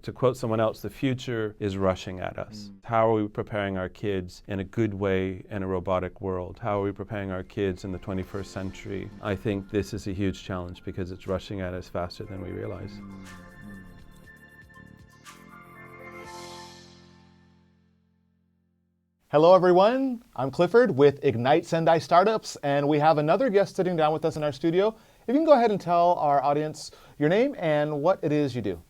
To quote someone else, the future is rushing at us. How are we preparing our kids in a good way in a robotic world? How are we preparing our kids in the 21st century? I think this is a huge challenge because it's rushing at us faster than we realize. Hello everyone, I'm Clifford with Ignite Sendai Startups, and we have another guest sitting down with us in our studio. If you can go ahead and tell our audience your name and what it is you do.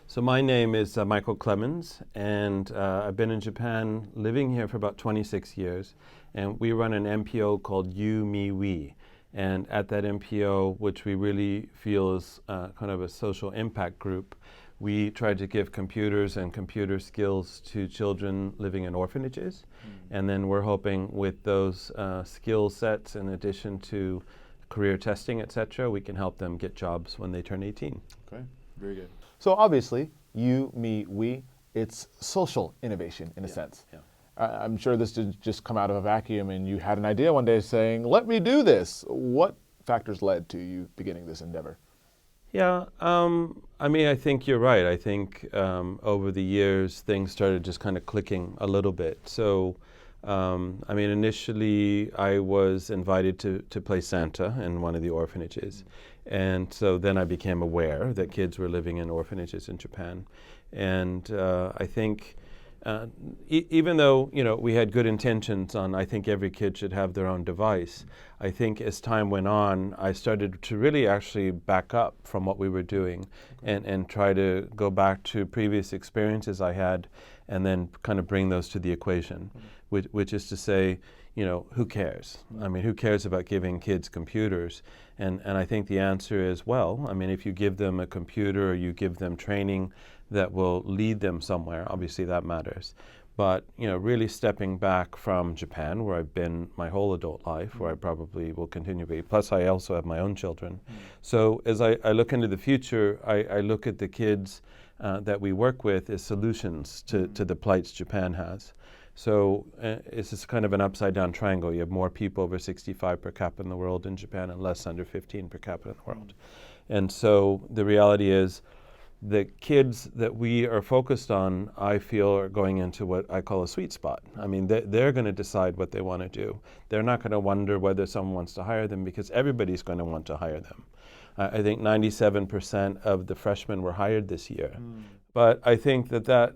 So my name is Perry-Clemons, and I've been in Japan living here for about 26 years, and we run an MPO called You, Me, We. And at that MPO, which we really feel is kind of a social impact group, we try to give computers and computer skills to children living in orphanages. And then we're hoping with those skill sets, in addition to career testing, et cetera, we can help them get jobs when they turn 18. Okay, very good. So obviously, you, me, we, it's social innovation in a sense. Yeah. I'm sure this didn't just come out of a vacuum and you had an idea one day saying, let me do this. What factors led to you beginning this endeavor? Yeah, I mean, I think you're right. I think over the years, things started just kind of clicking a little bit. So, I mean, initially I was invited to play Santa in one of the orphanages. And so then I became aware that kids were living in orphanages in Japan. And I think even though, you know, we had good intentions on, I think every kid should have their own device, I think as time went on, I started to really actually back up from what we were doing and try to go back to previous experiences I had and then kind of bring those to the equation, which is to say, you know, who cares? I mean, who cares about giving kids computers? And I think the answer is, well, I mean, if you give them a computer or you give them training that will lead them somewhere, obviously that matters. But, you know, really stepping back from Japan, where I've been my whole adult life, where I probably will continue to be, plus I also have my own children. So as I look into the future, I look at the kids that we work with as solutions to the plights Japan has. So it's just kind of an upside down triangle. You have more people over 65 per capita in the world in Japan and less under 15 per capita in the world. And so the reality is the kids that we are focused on, I feel, are going into what I call a sweet spot. I mean, they're going to decide what they want to do. They're not going to wonder whether someone wants to hire them because everybody's going to want to hire them. I think 97% of the freshmen were hired this year. But I think that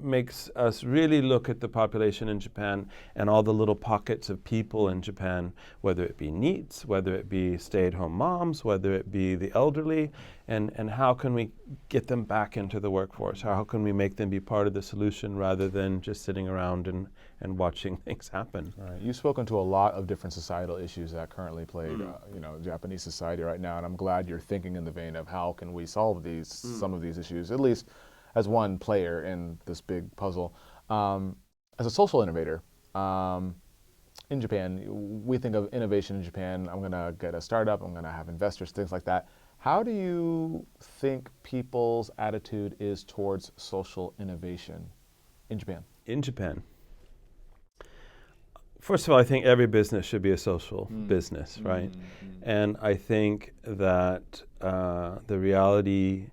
makes us really look at the population in Japan and all the little pockets of people in Japan, whether it be NEETs, whether it be stay-at-home moms, whether it be the elderly, and how can we get them back into the workforce? How can we make them be part of the solution rather than just sitting around and watching things happen? Right. You've spoken to a lot of different societal issues that currently plague you know, Japanese society right now, and I'm glad you're thinking in the vein of how can we solve these some of these issues, at least as one player in this big puzzle. As a social innovator, in Japan, we think of innovation in Japan, I'm going to get a startup, I'm going to have investors, things like that. How do you think people's attitude is towards social innovation in Japan? In Japan, first of all, I think every business should be a social business, right? And I think that the reality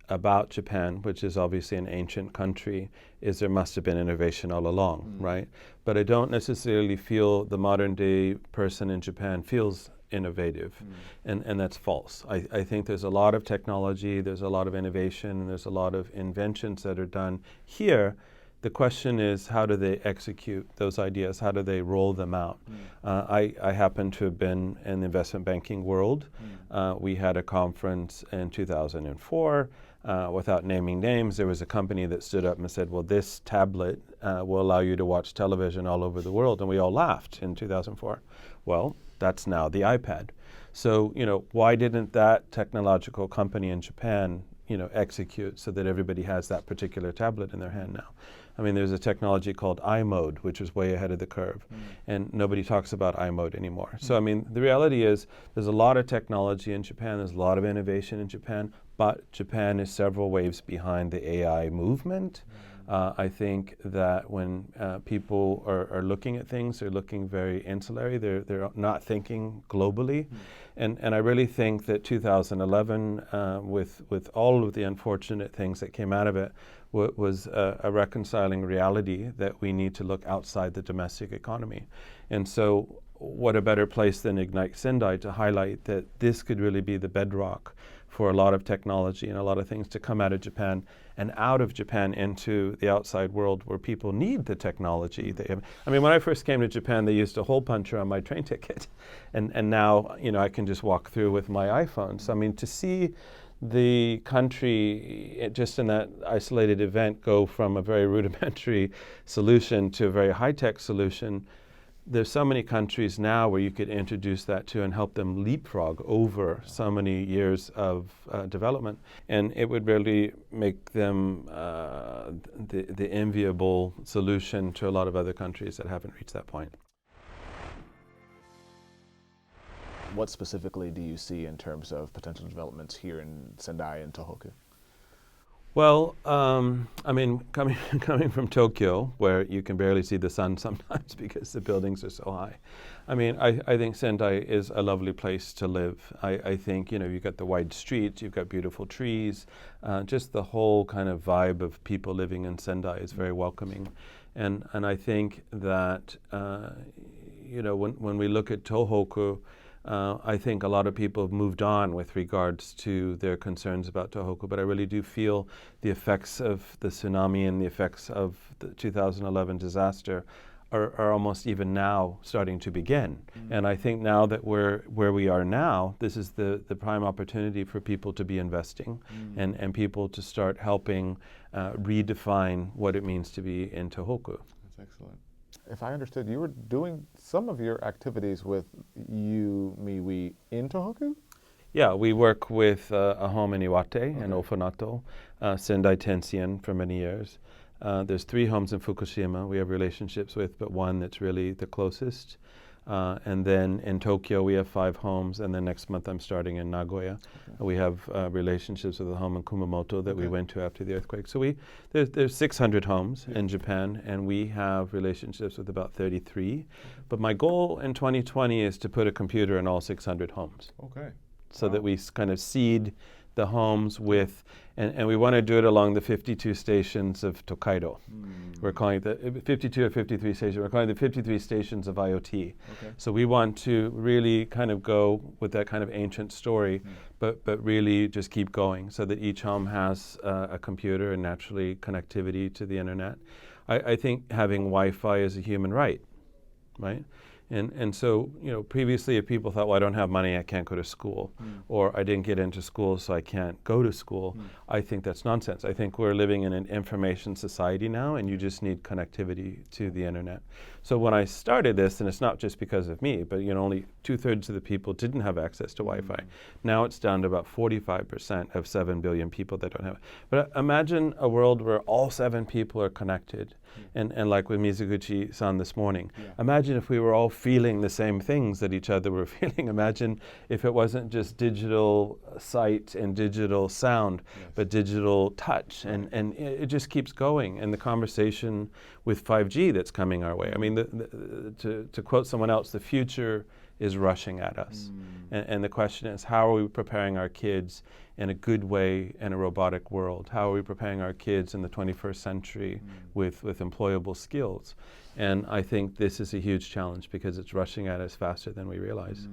about Japan, which is obviously an ancient country, is there must have been innovation all along, right? But I don't necessarily feel the modern day person in Japan feels innovative, and that's false. I think there's a lot of technology, there's a lot of innovation, and there's a lot of inventions that are done here. The question is, how do they execute those ideas? How do they roll them out? I happen to have been in the investment banking world. We had a conference in 2004. Without naming names, there was a company that stood up and said, well, this tablet will allow you to watch television all over the world. And we all laughed in 2004. Well, that's now the iPad. So, you know, why didn't that technological company in Japan, you know, execute so that everybody has that particular tablet in their hand now? I mean, there's a technology called iMode, which is way ahead of the curve, and nobody talks about iMode anymore. So, I mean, the reality is there's a lot of technology in Japan, there's a lot of innovation in Japan, but Japan is several waves behind the AI movement. I think that when people are looking at things, they're looking very insulary. They're not thinking globally. And I really think that 2011, with all of the unfortunate things that came out of it, was a reconciling reality that we need to look outside the domestic economy. And so what a better place than Ignite Sendai to highlight that this could really be the bedrock for a lot of technology and a lot of things to come out of Japan and out of Japan into the outside world where people need the technology. I mean, when I first came to Japan, they used a hole puncher on my train ticket. And now, I can just walk through with my iPhone. So, I mean, to see the country just in that isolated event go from a very rudimentary solution to a very high-tech solution, there's so many countries now where you could introduce that to and help them leapfrog over so many years of development. And it would really make them the enviable solution to a lot of other countries that haven't reached that point. What specifically do you see in terms of potential developments here in Sendai and Tohoku? Well, I mean, coming from Tokyo, where you can barely see the sun sometimes because the buildings are so high, I mean, I think Sendai is a lovely place to live. I think, you've got the wide streets, you've got beautiful trees, just the whole kind of vibe of people living in Sendai is very welcoming. And I think that, when we look at Tohoku, I think a lot of people have moved on with regards to their concerns about Tohoku, but I really do feel the effects of the tsunami and the effects of the 2011 disaster are almost even now starting to begin. And I think now that we're where we are now, this is the prime opportunity for people to be investing and people to start helping redefine what it means to be in Tohoku. That's excellent. If I understood, you were doing some of your activities with You, Me, We in Tohoku? Yeah, we work with a home in Iwate and Ofanato, Sendai Tensien for many years. There's 3 homes in Fukushima we have relationships with, but one that's really the closest. And then in Tokyo, we have 5 homes, and then next month I'm starting in Nagoya. We have relationships with a home in Kumamoto that we went to after the earthquake. So there's 600 homes in Japan, and we have relationships with about 33. But my goal in 2020 is to put a computer in all 600 homes. Okay. So that we kind of seed the homes with, and we want to do it along the 52 stations of Tokaido. We're calling it the 52 or 53 stations. We're calling it the 53 stations of IoT. So we want to really kind of go with that kind of ancient story, but really just keep going so that each home has a computer and naturally connectivity to the internet. I think having Wi-Fi is a human right? And so, previously if people thought, well, I don't have money, I can't go to school, or I didn't get into school, so I can't go to school, I think that's nonsense. I think we're living in an information society now, and you just need connectivity to the internet. So when I started this, and it's not just because of me, but only 2/3 of the people didn't have access to Wi-Fi. Now it's down to about 45% of 7 billion people that don't have it. But imagine a world where all 7 people are connected. And like with Mizuguchi-san this morning, imagine if we were all feeling the same things that each other were feeling. Imagine if it wasn't just digital sight and digital sound, but digital touch. And it just keeps going. And the conversation with 5G that's coming our way. I mean, to quote someone else, the future is rushing at us. And the question is, how are we preparing our kids in a good way in a robotic world? How are we preparing our kids in the 21st century with employable skills? And I think this is a huge challenge because it's rushing at us faster than we realize.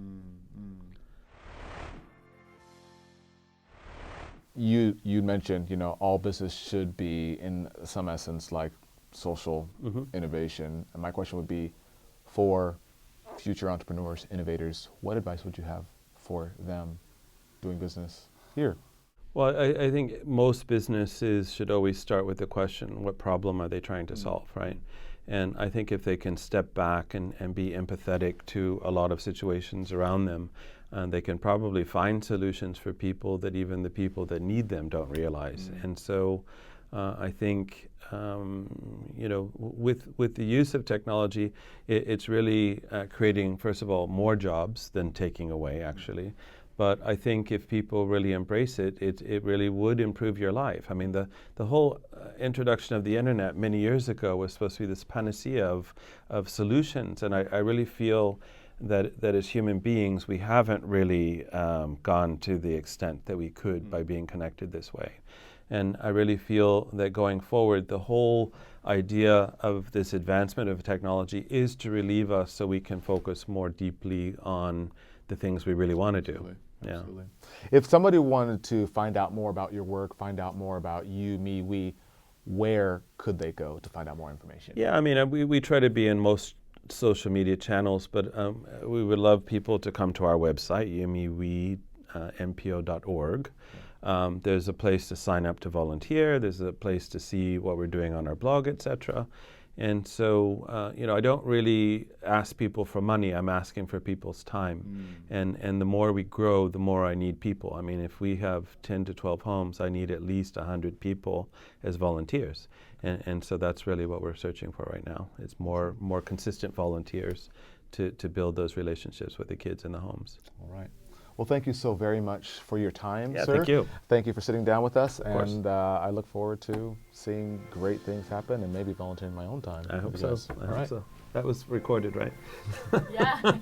You mentioned, all business should be in some essence like social innovation. And my question would be, for future entrepreneurs, innovators, what advice would you have for them doing business here? Well, I think most businesses should always start with the question, what problem are they trying to solve, right? And I think if they can step back and be empathetic to a lot of situations around them, they can probably find solutions for people that even the people that need them don't realize. And so I think, with the use of technology, it's really creating, first of all, more jobs than taking away, actually. But I think if people really embrace it, it really would improve your life. I mean, the whole introduction of the internet many years ago was supposed to be this panacea of solutions. And I really feel that as human beings, we haven't really gone to the extent that we could by being connected this way. And I really feel that going forward, the whole idea of this advancement of technology is to relieve us so we can focus more deeply on the things we really want to do. Absolutely. Yeah. Absolutely. If somebody wanted to find out more about your work, find out more about you, me, we, where could they go to find out more information? Yeah, I mean, we try to be in most social media channels, but we would love people to come to our website, mpo.org. There's a place to sign up to volunteer. There's a place to see what we're doing on our blog, etc. And so, I don't really ask people for money. I'm asking for people's time. And the more we grow, the more I need people. I mean, if we have 10 to 12 homes, I need at least 100 people as volunteers. And so that's really what we're searching for right now. It's more consistent volunteers to build those relationships with the kids in the homes. All right. Well, thank you so very much for your time, Yeah, sir. thank you. Thank you for sitting down with us. course. And I look forward to seeing great things happen and maybe volunteering my own time. I hope with so. you guys. I All hope right. so. That was recorded, right? Yeah.